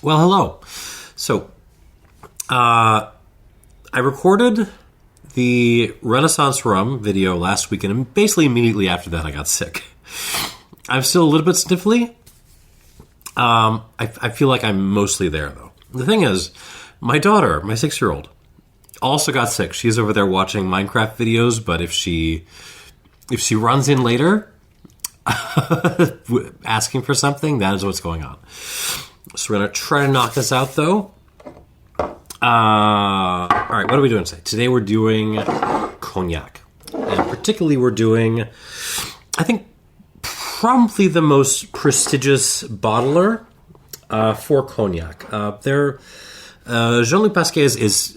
Well, hello. So, I recorded the Renaissance Rum video last weekend, and basically immediately after that I got sick. I'm still a little bit sniffly. I feel like I'm mostly there, though. The thing is, my daughter, my 6-year-old, also got sick. She's over there watching Minecraft videos, but if she runs in later asking for something, that is what's going on. So we're going to try to knock this out, though. All right, what are we doing today? Today we're doing cognac. And particularly we're doing, I think, probably the most prestigious bottler for cognac. Jean-Luc Pasquet is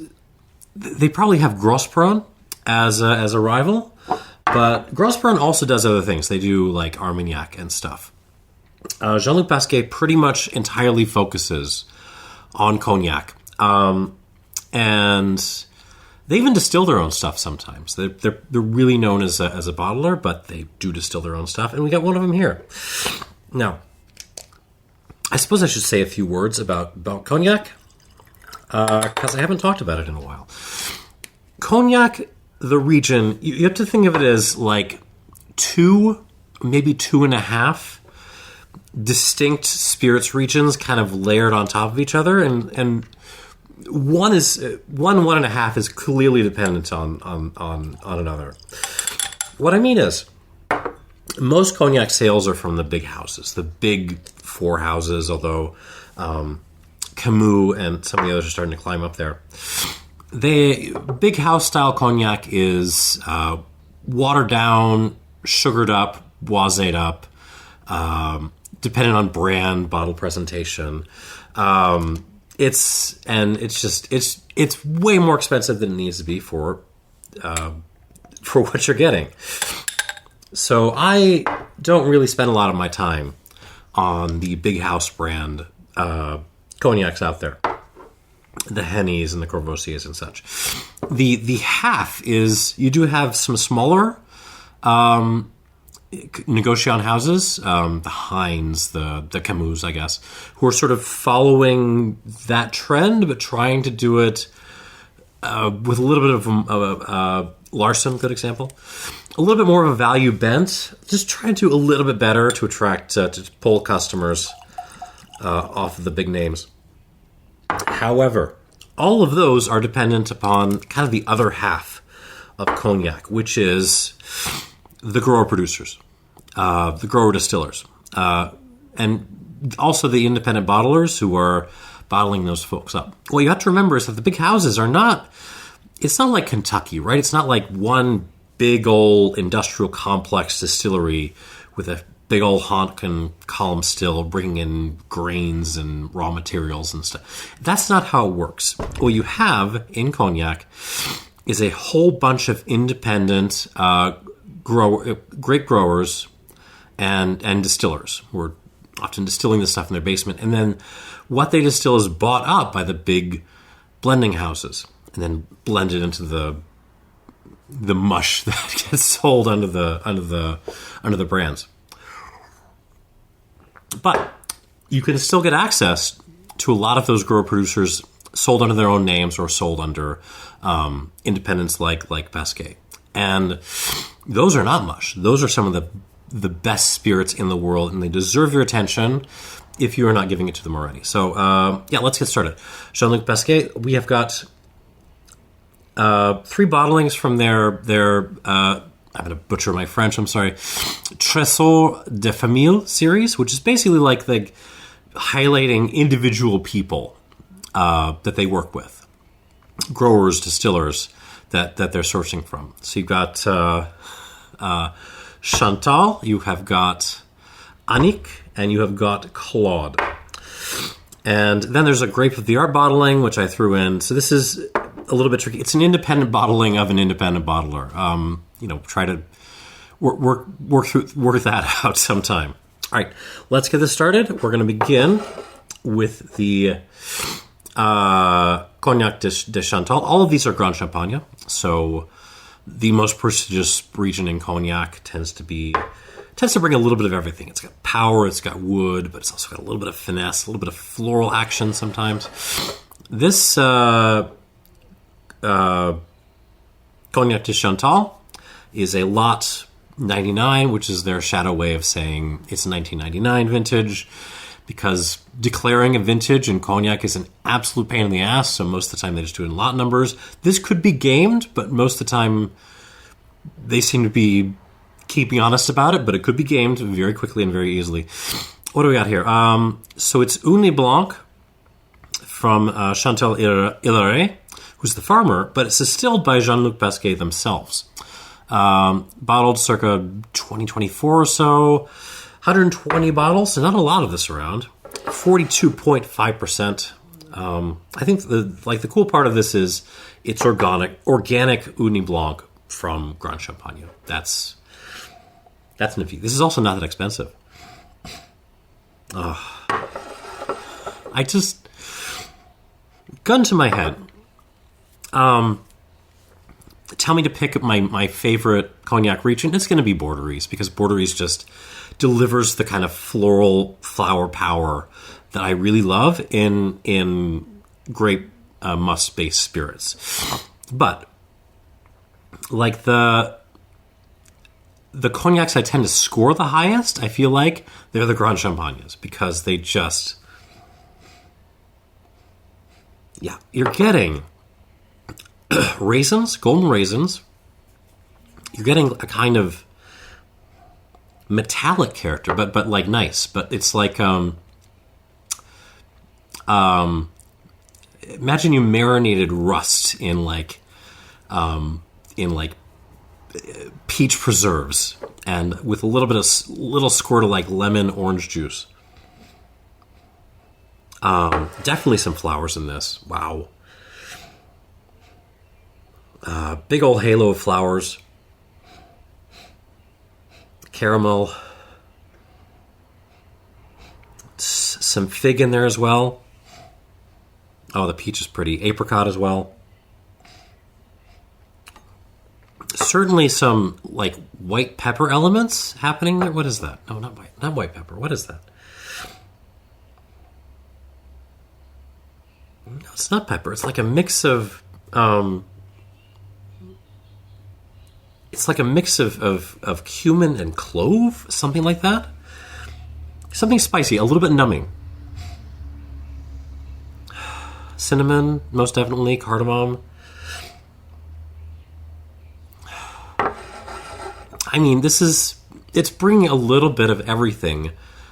they probably have Grosperon as a rival, but Grosperon also does other things. They do like Armagnac and stuff. Jean-Luc Pasquet pretty much entirely focuses on cognac. And they even distill their own stuff sometimes. They're really known as a bottler, but they do distill their own stuff. And we got one of them here. Now, I suppose I should say a few words about cognac, because I haven't talked about it in a while. Cognac, the region, you have to think of it as like 2, maybe 2.5 distinct spirits regions kind of layered on top of each other, and one and a half is clearly dependent on another. What I mean is, most cognac sales are from the big houses, the big 4 houses, although Camus and some of the others are starting to climb up there. The big house style cognac is watered down, sugared up, boised up, depending on brand, bottle presentation. It's way more expensive than it needs to be for what you're getting. So I don't really spend a lot of my time on the big house brand cognacs out there, the Hennies and the Courvoisiers and such. The half is, you do have some smaller negociant houses, the Heinz, the Camus, I guess, who are sort of following that trend, but trying to do it with a little bit of Larson, good example, a little bit more of a value bent, just trying to do a little bit better to attract, to pull customers off of the big names. However, all of those are dependent upon kind of the other half of cognac, which is the grower producers, the grower distillers, and also the independent bottlers who are bottling those folks up. What you have to remember is that the big houses are not, it's not like Kentucky, right? It's not like one big old industrial complex distillery with a big old honkin' column still bringing in grains and raw materials and stuff. That's not how it works. What you have in cognac is a whole bunch of independent grape growers and distillers who are often distilling this stuff in their basement. And then what they distill is bought up by the big blending houses and then blended into the mush that gets sold under the brands. But you can still get access to a lot of those grower producers sold under their own names or sold under independents like Pasquet. And those are not mush. Those are some of the best spirits in the world, and they deserve your attention if you are not giving it to them already. So, let's get started. Jean-Luc Pasquet, we have got 3 bottlings from their I'm going to butcher my French, I'm sorry, Trésors de Famille series, which is basically like the highlighting individual people that they work with, growers, distillers that they're sourcing from. So you've got Chantal, you have got Anik, and you have got Claude. And then there's a Grape of the Art bottling, which I threw in. So this is a little bit tricky. It's an independent bottling of an independent bottler. Try to work that out sometime. All right, let's get this started. We're going to begin with the Cognac de Chantal. All of these are Grande Champagne, so the most prestigious region in cognac tends to be tends to bring a little bit of everything. It's got power, it's got wood, but it's also got a little bit of finesse, a little bit of floral action sometimes. This Cognac de Chantal is a Lot 99, which is their shadow way of saying it's 1999 vintage, because declaring a vintage in cognac is an absolute pain in the ass, so most of the time they just do it in lot numbers. This could be gamed, but most of the time they seem to be keeping honest about it, but it could be gamed very quickly and very easily. What do we got here? So it's ugni blanc from Chantal Hillairet, who's the farmer, but it's distilled by Jean-Luc Pasquet themselves. Bottled circa 2024 or so. 120 bottles, so not a lot of this around. 42.5%. I think the cool part of this is it's organic ugni blanc from Grande Champagne. That's nifty. This is also not that expensive. I just, gun to my head. Tell me to pick my favorite cognac region. It's going to be Borderies, because Borderies just delivers the kind of floral flower power that I really love in grape must-based spirits. But like the cognacs I tend to score the highest, I feel like they're the Grande Champagnes, because they just, you're getting raisins, golden raisins. You're getting a kind of metallic character, but like nice. But it's like imagine you marinated rust in peach preserves, and with a little squirt of like lemon orange juice. Definitely some flowers in this. Wow. Big old halo of flowers. Caramel. Some fig in there as well. Oh, the peach is pretty. Apricot as well. Certainly some like white pepper elements happening there. What is that? No, not white pepper. What is that? No, it's not pepper. It's like a mix of it's like a mix of cumin and clove, something like that. Something spicy, a little bit numbing. Cinnamon, most definitely. Cardamom. I mean, it's bringing a little bit of everything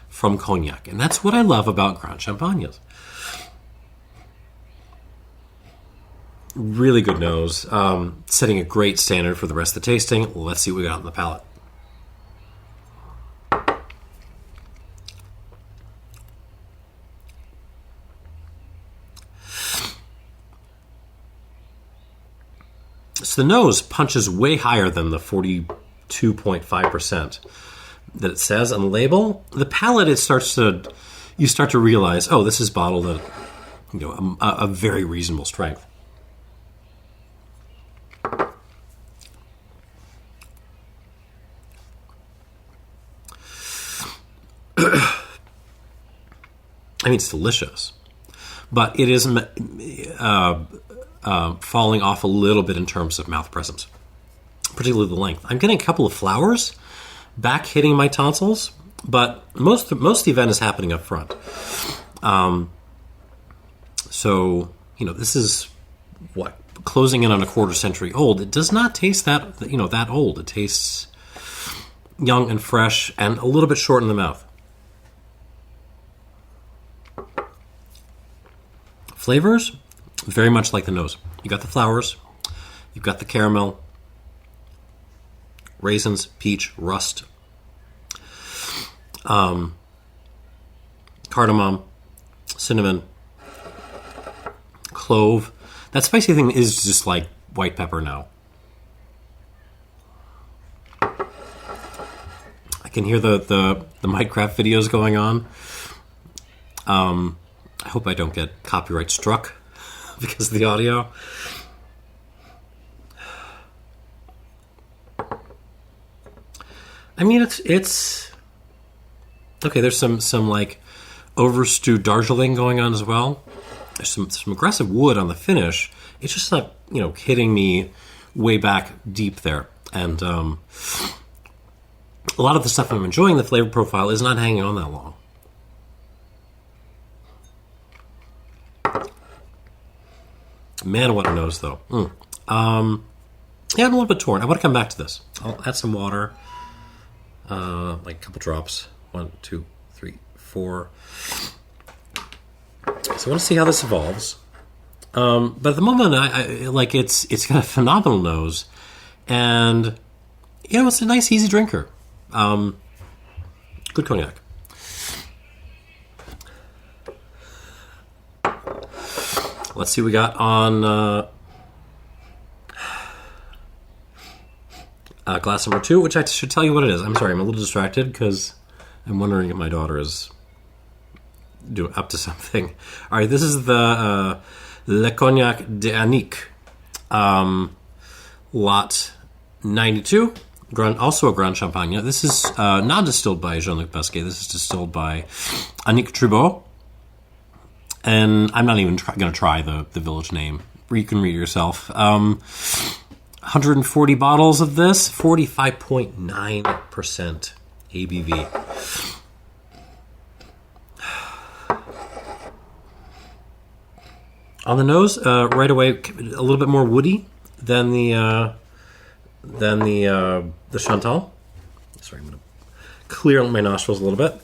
from cognac. And that's what I love about Grande Champagnes. Really good nose. Setting a great standard for the rest of the tasting. Let's see what we got on the palate. So the nose punches way higher than the 42.5% that it says on the label. The palate, you start to realize, oh, this is bottled at a very reasonable strength. I mean, it's delicious, but it is falling off a little bit in terms of mouth presence, particularly the length. I'm getting a couple of flowers back hitting my tonsils, but most of the event is happening up front. So this is closing in on a quarter century old. It does not taste that old. It tastes young and fresh and a little bit short in the mouth. Flavors, very much like the nose. You got the flowers, you've got the caramel, raisins, peach, rust, cardamom, cinnamon, clove. That spicy thing is just like white pepper now. I can hear the Minecraft videos going on. I hope I don't get copyright struck because of the audio. I mean, it's okay. There's some like overstewed Darjeeling going on as well. There's some aggressive wood on the finish. It's just not hitting me way back deep there, and a lot of the stuff I'm enjoying, the flavor profile is not hanging on that long. Man, what a nose though. Yeah, I'm a little bit torn. I want to come back to this. I'll add some water, like a couple drops. 1, 2, 3, 4. So I want to see how this evolves. But at the moment, I like it's got a phenomenal nose, and it's a nice, easy drinker. Good cognac. Let's see what we got on glass number 2, which I should tell you what it is. I'm sorry, I'm a little distracted because I'm wondering if my daughter is up to something. All right, this is the Le Cognac de Anik, lot 92, also a Grande Champagne. This is not distilled by Jean-Luc Pasquet. This is distilled by Annick Tribot. And I'm not even going to try the village name. You can read it yourself. 140 bottles of this, 45.9% ABV. On the nose, right away, a little bit more woody than the Chantal. Sorry, I'm going to clear my nostrils a little bit.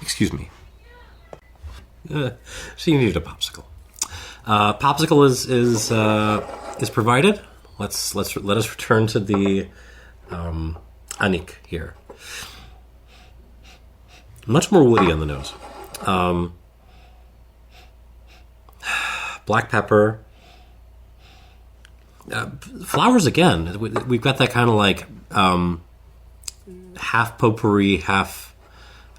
Excuse me. She needed a popsicle. Popsicle is provided. Let us return to the Anik here. Much more woody on the nose. Black pepper. Flowers again. We've got that kind of like half potpourri, half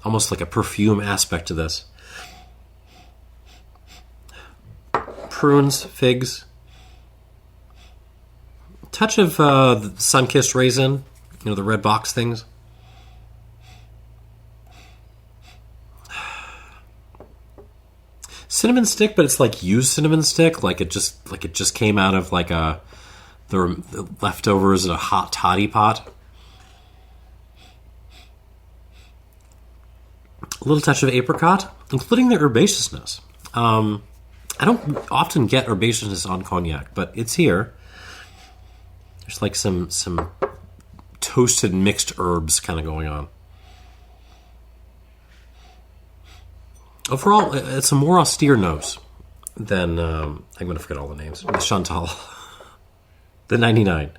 almost like a perfume aspect to this. Prunes, figs. Touch of the sun-kissed raisin, the red box things. Cinnamon stick, but it's like used cinnamon stick, like it just came out of like the leftovers in a hot toddy pot. A little touch of apricot, including the herbaceousness. I don't often get herbaceousness on cognac, but it's here. There's like some toasted mixed herbs kind of going on. Overall, it's a more austere nose than I'm going to forget all the names. The Chantal, the 99.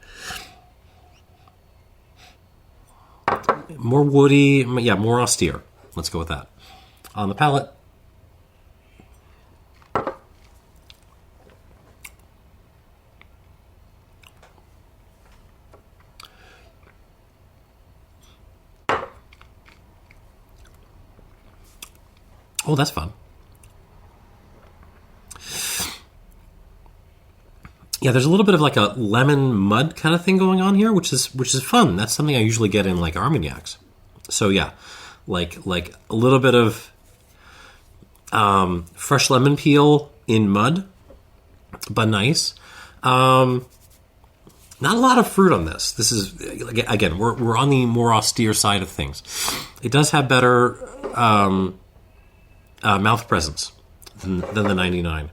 More woody, yeah, more austere. Let's go with that. On the palate. Oh, that's fun. Yeah, there's a little bit of like a lemon mud kind of thing going on here, which is fun. That's something I usually get in like Armagnacs. So yeah, like a little bit of fresh lemon peel in mud, but nice. Not a lot of fruit on this. This is again, we're on the more austere side of things. It does have better mouth presence than the 99.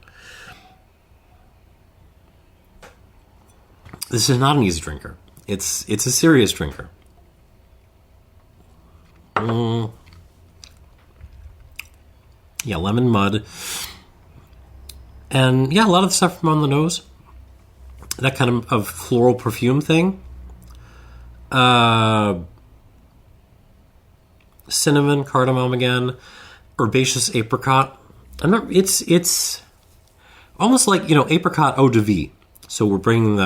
This is not an easy drinker. It's a serious drinker. Yeah, lemon mud. And yeah, a lot of the stuff from on the nose. That kind of floral perfume thing. Cinnamon, cardamom again. Herbaceous apricot. It's almost like, apricot eau de vie. So we're bringing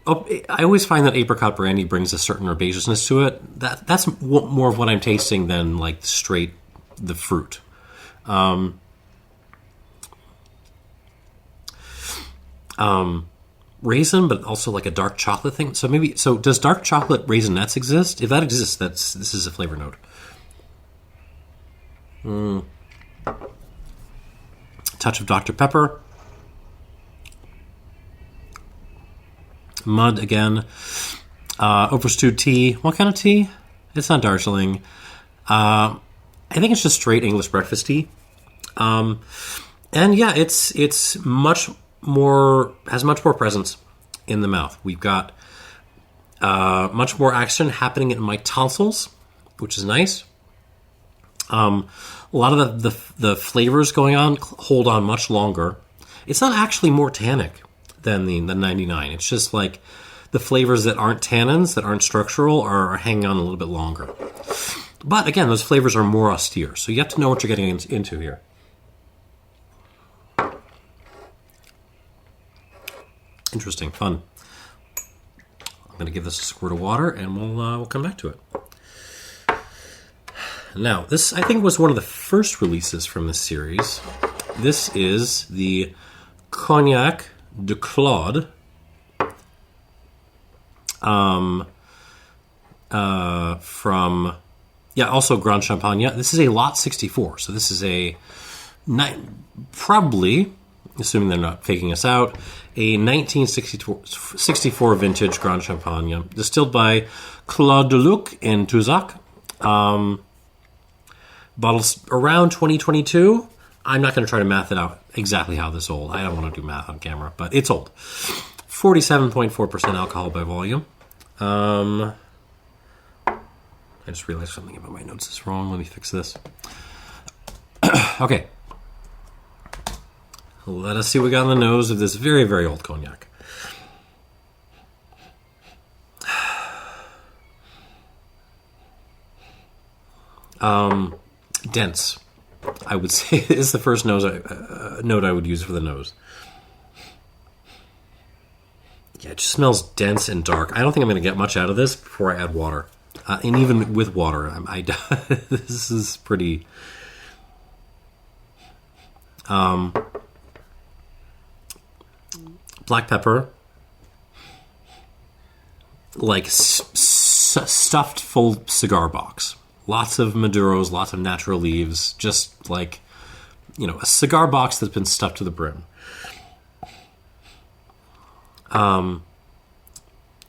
I always find that apricot brandy brings a certain herbaceousness to it. That's more of what I'm tasting than like straight the fruit. raisin, but also like a dark chocolate thing. So does dark chocolate raisinets exist? If that exists, this is a flavor note. Touch of Dr. Pepper. Mud again. Overstewed tea. What kind of tea? It's not Darjeeling. I think it's just straight English breakfast tea. And yeah, it's much more, has much more presence in the mouth. We've got much more action happening in my tonsils, which is nice. A lot of the flavors going on hold on much longer. It's not actually more tannic than the 99. It's just like the flavors that aren't tannins, that aren't structural, are hanging on a little bit longer. But again, those flavors are more austere, so you have to know what you're getting into here. Interesting, fun. I'm going to give this a squirt of water, and we'll come back to it. Now, this I think was one of the first releases from this series. This is the Cognac de Claude, from also Grande Champagne. This is a lot 64, so this is probably, assuming they're not faking us out, a 1964 vintage Grande Champagne, distilled by Claude Duluc in Touzac. Bottles around 2022. I'm not going to try to math it out exactly how this old. I don't want to do math on camera, but it's old. 47.4% alcohol by volume. I just realized something about my notes is wrong. Let me fix this. Okay. Let us see what we got on the nose of this very, very old cognac. Dense, I would say, is the first note I would use for the nose. Yeah, it just smells dense and dark. I don't think I'm going to get much out of this before I add water. And even with water, this is pretty... black pepper, like stuffed full cigar box. Lots of Maduros, lots of natural leaves, just like, a cigar box that's been stuffed to the brim.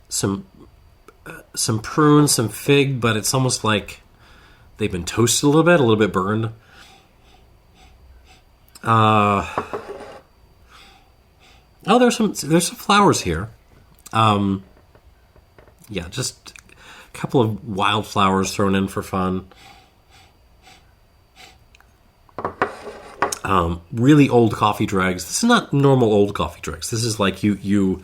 Some prunes, some fig, but it's almost like they've been toasted a little bit burned. There's some flowers here. Just a couple of wildflowers thrown in for fun. Really old coffee dregs. This is not normal old coffee dregs. This is like you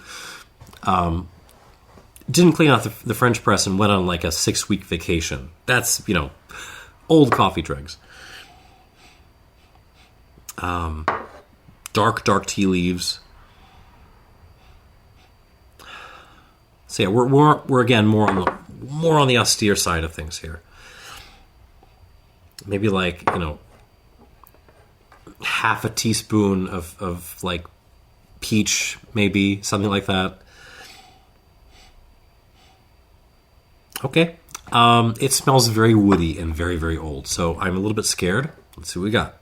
didn't clean out the French press and went on like a 6-week vacation. That's, old coffee dregs. Dark tea leaves. So yeah, we're again more on the austere side of things here. Maybe like, half a teaspoon of like peach, maybe something like that. Okay. It smells very woody and very, very old. So I'm a little bit scared. Let's see what we got.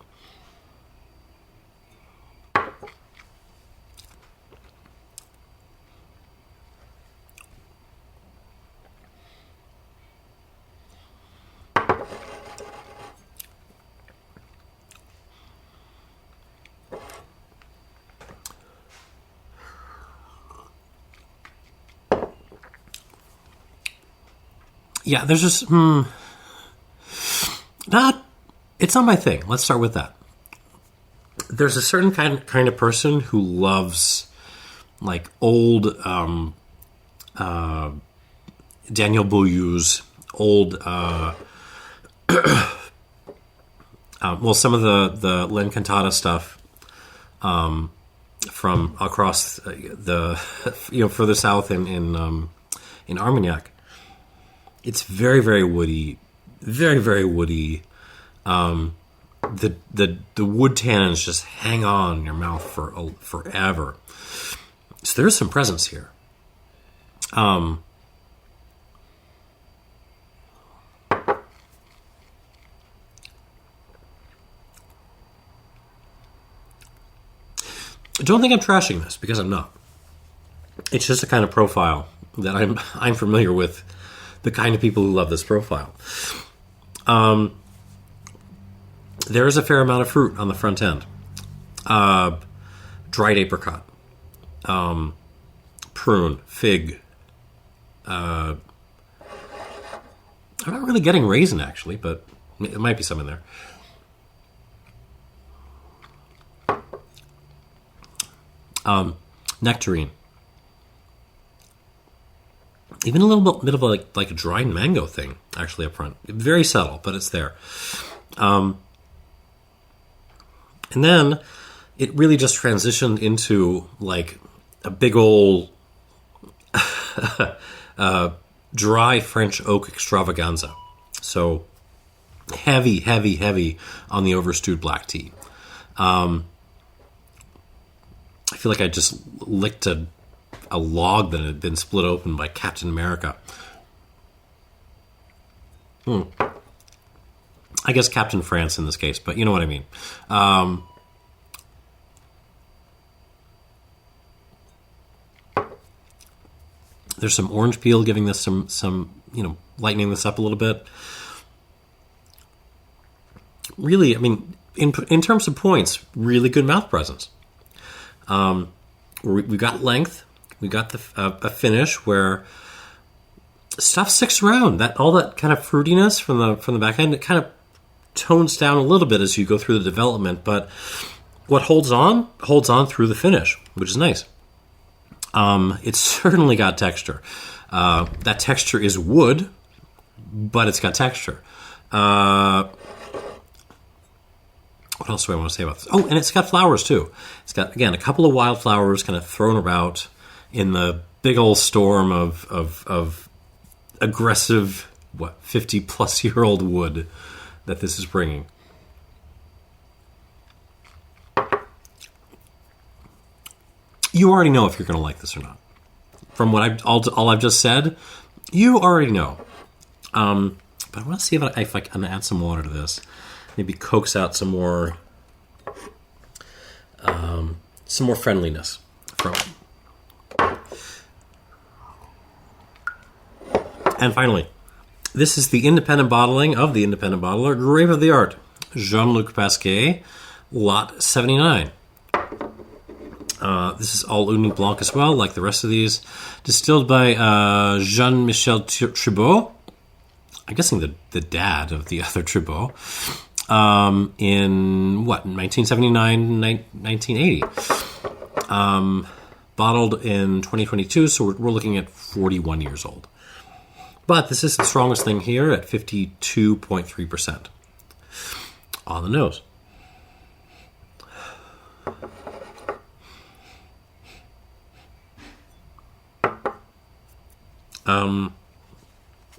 Yeah, there's just it's not my thing. Let's start with that. There's a certain kind of person who loves like old Daniel Beaulieu's old some of the L'Encantada stuff from across the further south in Armagnac. It's very, very woody, very, very woody. The wood tannins just hang on in your mouth for forever. So there's some presence here. Don't think I'm trashing this, because I'm not. It's just a kind of profile that I'm familiar with, the kind of people who love this profile. There is a fair amount of fruit on the front end. Dried apricot, prune, fig. I'm not really getting raisin, actually, but it might be some in there. Nectarine. Even a little bit of like a dried mango thing, actually, up front. Very subtle, but it's there. And then it really just transitioned into like a big old dry French oak extravaganza. So heavy on the overstewed black tea. I feel like I just licked a log that had been split open by Captain America. I guess Captain France in this case, but you know what I mean. There's some orange peel giving this some lightening this up a little bit. Really, I mean, in terms of points, really good mouth presence. We got length. We got a finish where stuff sticks around. That all that kind of fruitiness from the back end, it kind of tones down a little bit as you go through the development. But what holds on through the finish, which is nice. It's certainly got texture. That texture is wood, but it's got texture. What else do I want to say about this? Oh, and it's got flowers too. It's got, again, a couple of wild flowers kind of thrown about in the big old storm of aggressive, 50-plus-year-old wood that this is bringing. You already know if you're going to like this or not. From what all I've just said, you already know. But I want to see if I can add some water to this. Maybe coax out some more friendliness from it. And finally, this is the independent bottling of the independent bottler, Grave of the Art, Jean-Luc Pasquet, Lot 79. This is all ugni blanc as well, like the rest of these. Distilled by Jean-Michel Tribot. I'm guessing the dad of the other Tribot. In 1979, 1980. Bottled in 2022, so we're looking at 41 years old. But this is the strongest thing here at 52.3% on the nose.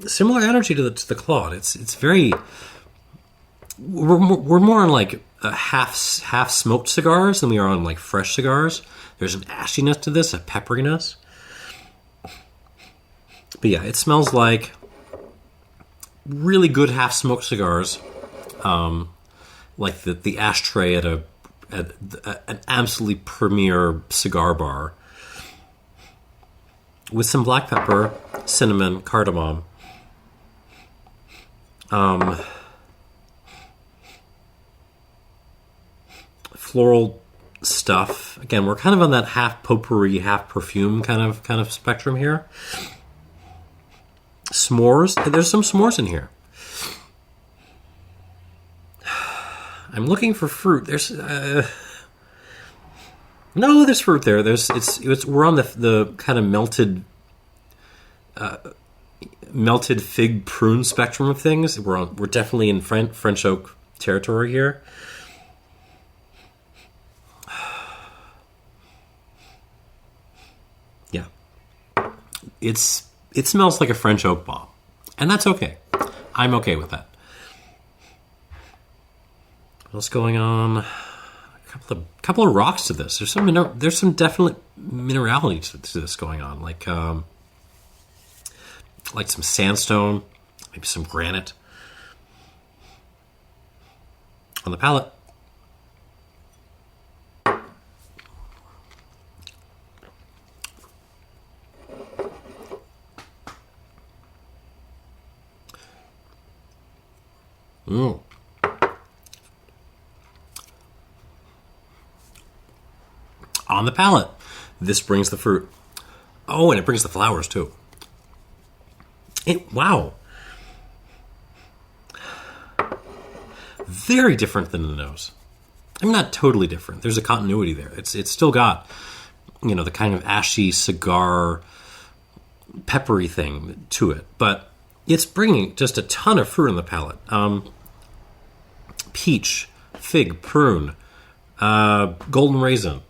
Similar energy to the Claude. It's very. We're more on like half smoked cigars than we are on like fresh cigars. There's an ashiness to this, a pepperiness. But yeah, it smells like really good half smoked cigars, like the ashtray at an absolutely premier cigar bar, with some black pepper, cinnamon, cardamom. Floral stuff. Again, we're kind of on that half potpourri, half perfume kind of spectrum here. S'mores. There's some s'mores in here. I'm looking for fruit. There's there's fruit there. We're on the kind of melted fig prune spectrum of things. We're definitely in French oak territory here. Yeah, it smells like a French oak bomb, and that's okay. I'm okay with that. What's going on? couple of rocks to this. There's some definite minerality to this going on, like some sandstone, maybe some granite on the palate. On the palate, this brings the fruit. Oh, and it brings the flowers too. Wow. Very different than the nose. I mean, not totally different. There's a continuity there. It's still got, the kind of ashy cigar, peppery thing to it, but it's bringing just a ton of fruit on the palate. Peach, fig, prune, golden raisin.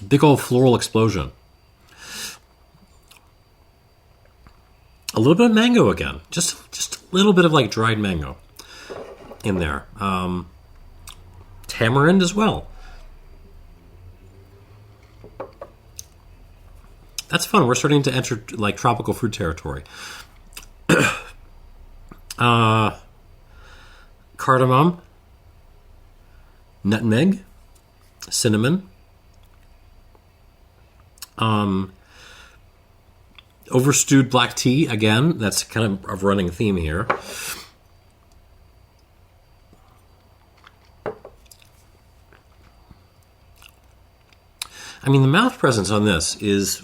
Big old floral explosion. A little bit of mango again. Just a little bit of like dried mango in there. Tamarind as well. That's fun. We're starting to enter like tropical fruit territory. Cardamom, nutmeg, cinnamon, overstewed black tea. Again, that's kind of a running theme here. I mean, the mouth presence on this is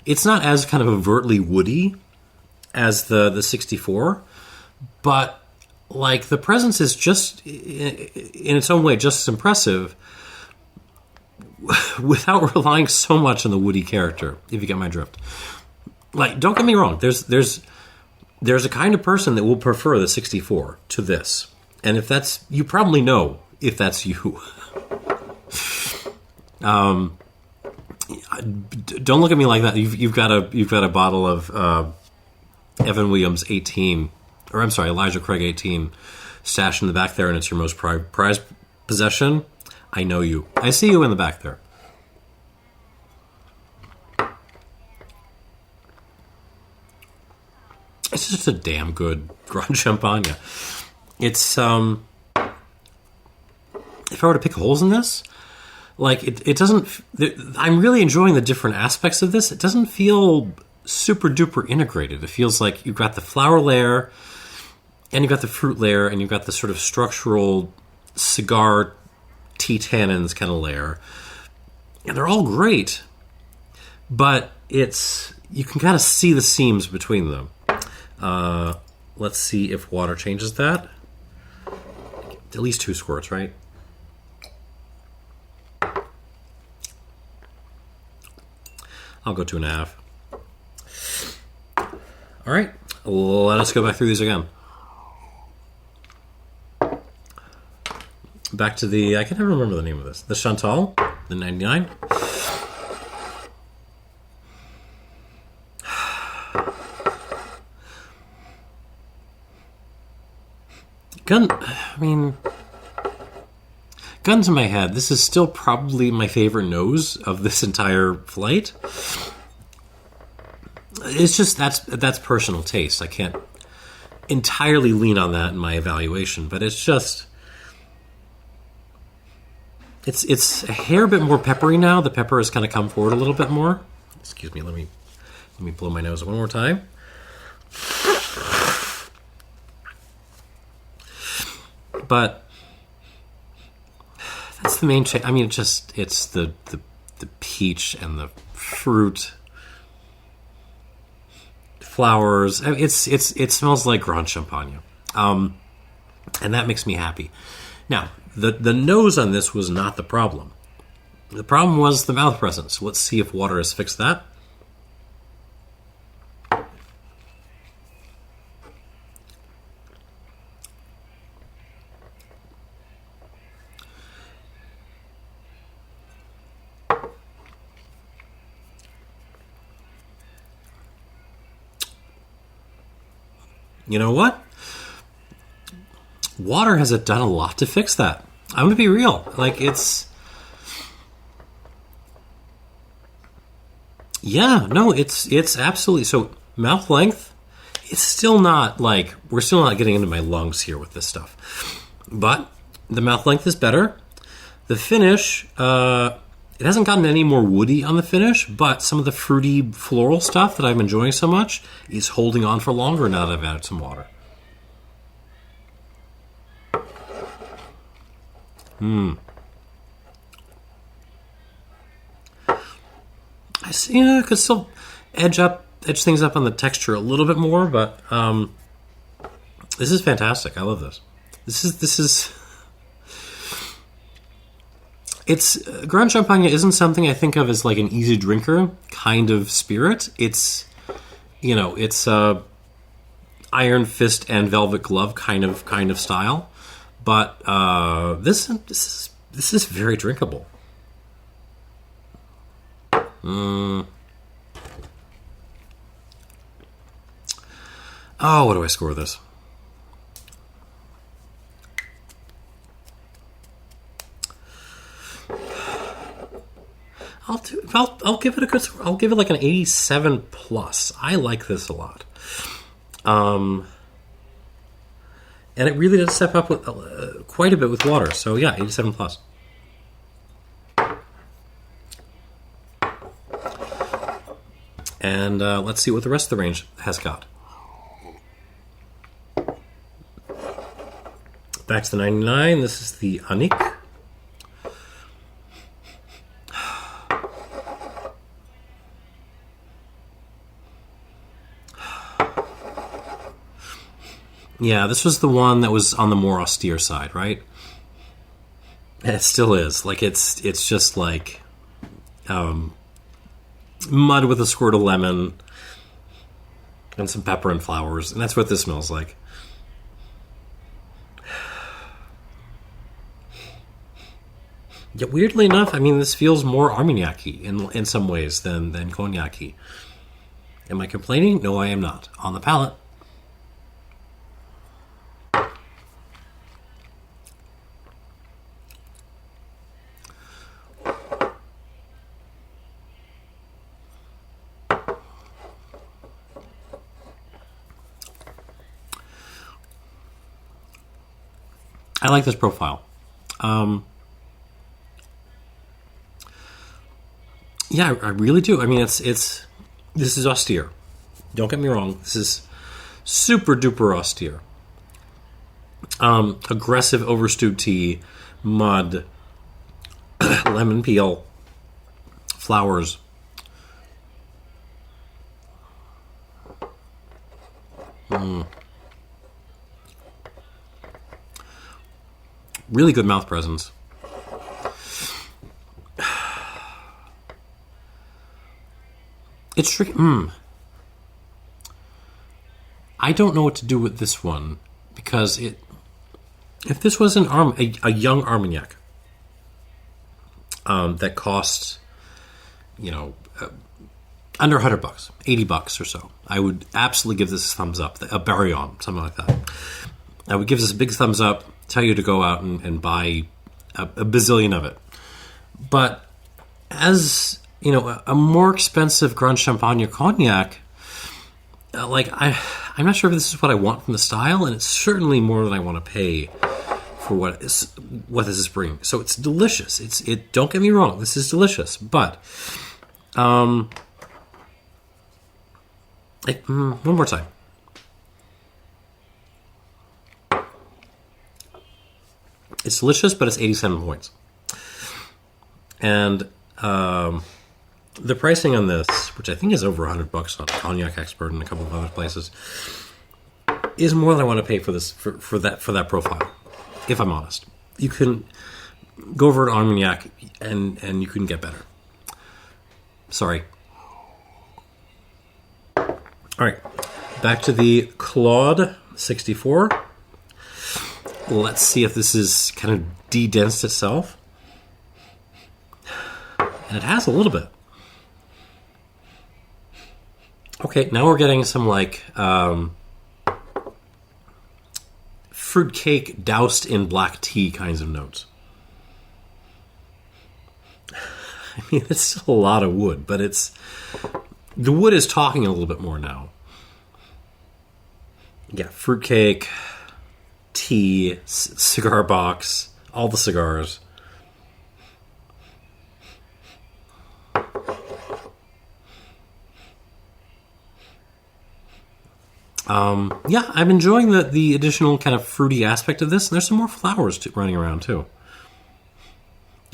it's not as kind of overtly woody as the 64, but like the presence is just in its own way just as impressive without relying so much on the woody character, if you get my drift. Like, don't get me wrong, there's a kind of person that will prefer the 64 to this. And if that's, you probably know if that's you. Don't look at me like that. You've got a bottle of Evan Williams 18, or I'm sorry, Elijah Craig 18 stashed in the back there, and it's your most prized possession. I know you. I see you in the back there. It's just a damn good Grande Champagne. It's if I were to pick holes in this, like it doesn't. I'm really enjoying the different aspects of this. It doesn't feel super duper integrated. It feels like you've got the flower layer, and you've got the fruit layer, and you've got the sort of structural cigar tea tannins kind of layer, and they're all great. But you can kind of see the seams between them. Let's see if water changes that. At least 2 squirts, right? I'll go 2.5. All right, let us go back through these again. Back to I can never remember the name of this. The Chantal, the 99. Guns in my head, this is still probably my favorite nose of this entire flight. It's just, that's personal taste. I can't entirely lean on that in my evaluation, but it's just, it's a hair bit more peppery now. The pepper has kind of come forward a little bit more. Excuse me, let me blow my nose one more time. But that's the main change. I mean, it's the peach and the fruit, flowers. I mean, it smells like Grande Champagne, and that makes me happy. Now, the nose on this was not the problem. The problem was the mouth presence. Let's see if water has fixed that. You know what? water has done a lot to fix that. I'm going to be real. Like, it's... Yeah, no, it's absolutely... So, mouth length, it's still not, like... We're still not getting into my lungs here with this stuff. But the mouth length is better. The finish, it hasn't gotten any more woody on the finish, but some of the fruity floral stuff that I'm enjoying so much is holding on for longer now that I've added some water. I see, I could still edge things up on the texture a little bit more, but this is fantastic. I love this. This is it's Grande Champagne isn't something I think of as like an easy drinker kind of spirit. It's it's iron fist and velvet glove kind of style, but this is very drinkable. Oh, what do I score this? I'll give it a good score. I'll give it like an 87 plus. I like this a lot. And it really does step up with quite a bit with water. So yeah, 87 plus. And let's see what the rest of the range has got. Back to the 99. This is the Anik. Yeah, this was the one that was on the more austere side, right? It still is. Like, it's just like mud with a squirt of lemon and some pepper and flowers, and that's what this smells like. Yet weirdly enough, I mean, this feels more Armagnac-y in some ways than Cognac-y. Am I complaining? No, I am not. On the palate. I like this profile. Yeah, I really do. I mean, this is austere. Don't get me wrong. This is super duper austere. Aggressive overstewed tea, mud, lemon peel, flowers. Really good mouth presence. It's tricky. I don't know what to do with this one because if this was a young Armagnac that cost under $100, $80 or so, I would absolutely give this a thumbs up. A Barillon, something like that. I would give this a big thumbs up. Tell you to go out and buy a bazillion of it. But as a more expensive Grande Champagne Cognac, I'm not sure if this is what I want from the style, and it's certainly more than I want to pay for what this is bringing. So it's delicious. Don't get me wrong, this is delicious, but one more time. It's delicious, but it's 87 points. And the pricing on this, which I think is over $100 on Cognac Expert and a couple of other places, is more than I want to pay for this for that profile. If I'm honest, you can go over to Armagnac and you can get better. Sorry. All right, back to the Claude 64. Let's see if this is kind of de-densed itself. And it has a little bit. Okay, now we're getting some fruit cake doused in black tea kinds of notes. I mean, it's still a lot of wood, but the wood is talking a little bit more now. Yeah, fruitcake, tea, cigar box, all the cigars. Yeah, I'm enjoying the additional kind of fruity aspect of this. And there's some more flowers running around too.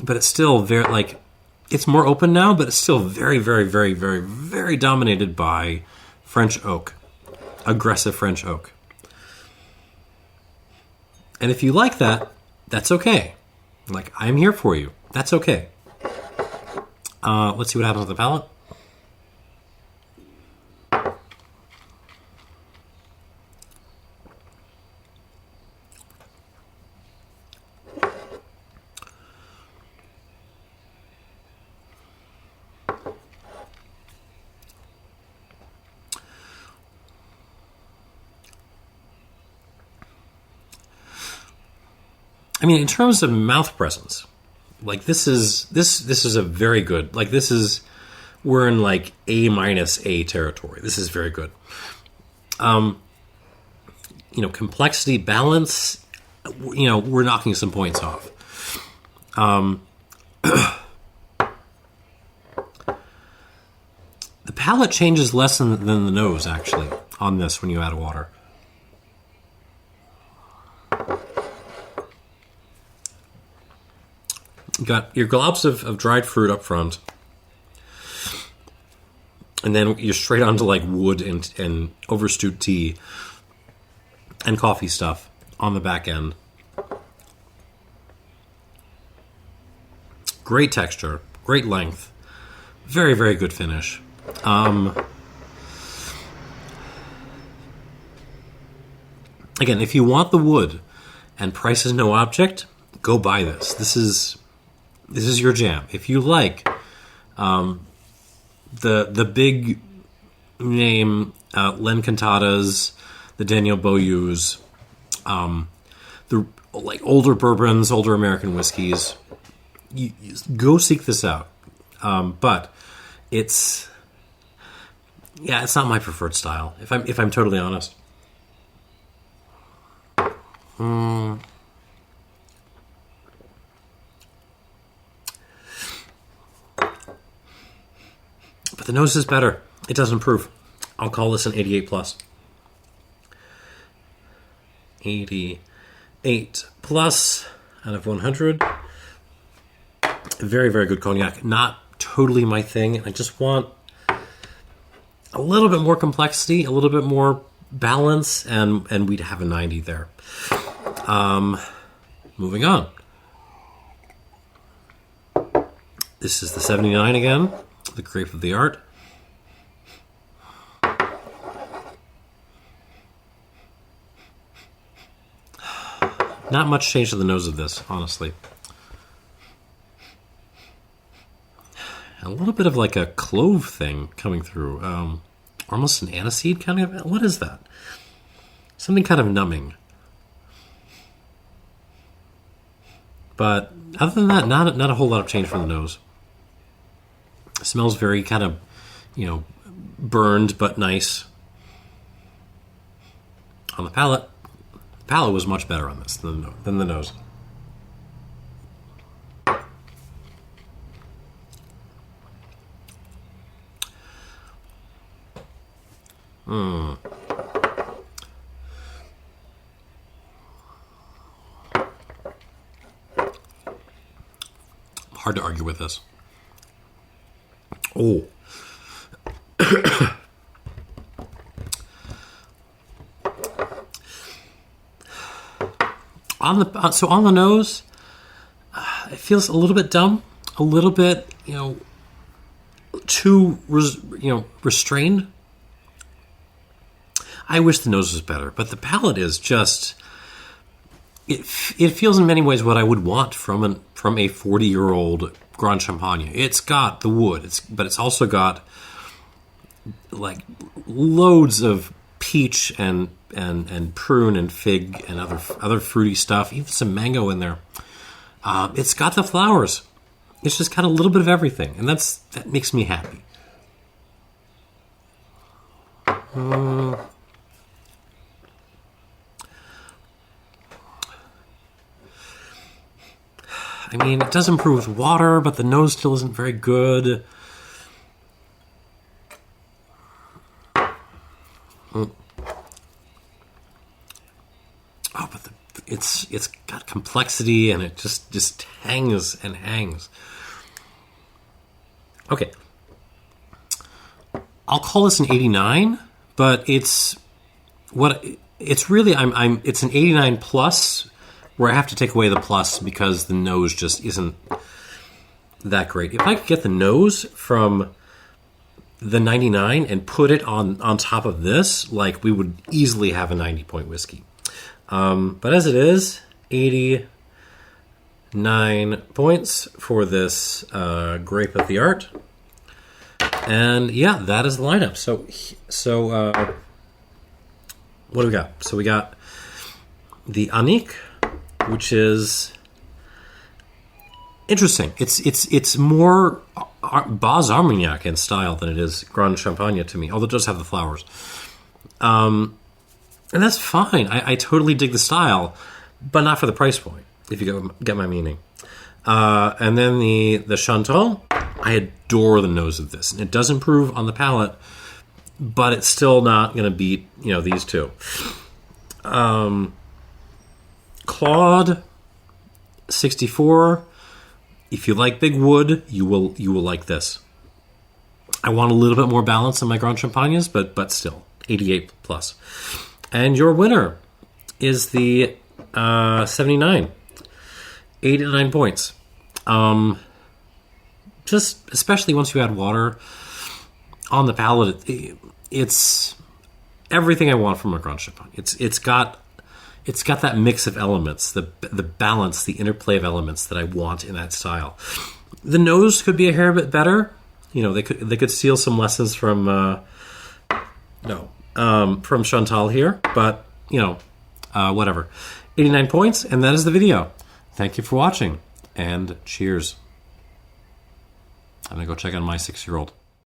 But it's still very, like, it's more open now, but it's still very, very, very, very, very dominated by French oak. Aggressive French oak. And if you like that, that's okay. Like, I'm here for you. That's okay. Let's see what happens with the palate. I mean, in terms of mouth presence, like this is a very good. Like we're in like A- territory. This is very good. Complexity, balance. We're knocking some points off. The palate changes less than the nose actually on this when you add water. You got your globs of dried fruit up front, and then you're straight onto like wood and overstewed tea and coffee stuff on the back end. Great texture, great length, very, very good finish. Again, if you want the wood and price is no object, go buy this. This is your jam. If you like the big name Len Cantatas, the Daniel Beaulieu's, the like older bourbons, older American whiskeys, you go seek this out. But it's not my preferred style. If I'm totally honest. But the nose is better. It does improve. I'll call this an 88 plus. 88 plus out of 100. Very, very good cognac. Not totally my thing. I just want a little bit more complexity, a little bit more balance, and we'd have a 90 there. Moving on. This is the 79 again. The Grape of the Art. Not much change to the nose of this, honestly. A little bit of like a clove thing coming through. Almost an aniseed kind of. What is that? Something kind of numbing. But other than that, not a whole lot of change from the nose. It smells very kind of, burned but nice. On the palate, was much better on this than the nose. Hard to argue with this. Oh. On the nose, it feels a little bit dumb, a little bit, too restrained. I wish the nose was better, but the palate is just. It feels in many ways what I would want from a 40-year-old Grande Champagne. It's got the wood, but it's also got like loads of peach and and prune and fig and other fruity stuff, even some mango in there. It's got the flowers. It's just got a little bit of everything, and that makes me happy. I mean, it does improve with water, but the nose still isn't very good. Oh, but it's got complexity, and it just hangs and hangs. Okay, I'll call this an 89, but it's really it's an 89 plus, where I have to take away the plus because the nose just isn't that great. If I could get the nose from the 99 and put it on top of this, like, we would easily have a 90-point whiskey. But as it is, 89 points for this Grape of the Art. And yeah, that is the lineup. So what do we got? So we got the Anik, which is interesting. It's more Baz Armagnac in style than it is Grande Champagne to me, although it does have the flowers. And that's fine. I totally dig the style, but not for the price point, if you get my meaning. And then the Chantal, I adore the nose of this. And it does improve on the palate, but it's still not going to beat, these two. Claude, 64. If you like big wood, you will like this. I want a little bit more balance in my Grand Champagnes, but still, 88 plus. And your winner is the 79. 89 points. Just especially once you add water on the palate, it's everything I want from a Grand Champagne. It's got that mix of elements, the balance, the interplay of elements that I want in that style. The nose could be a hair bit better. They could steal some lessons from Chantal here, but whatever. 89 points, and that is the video. Thank you for watching, and cheers. I'm gonna go check on my 6-year-old.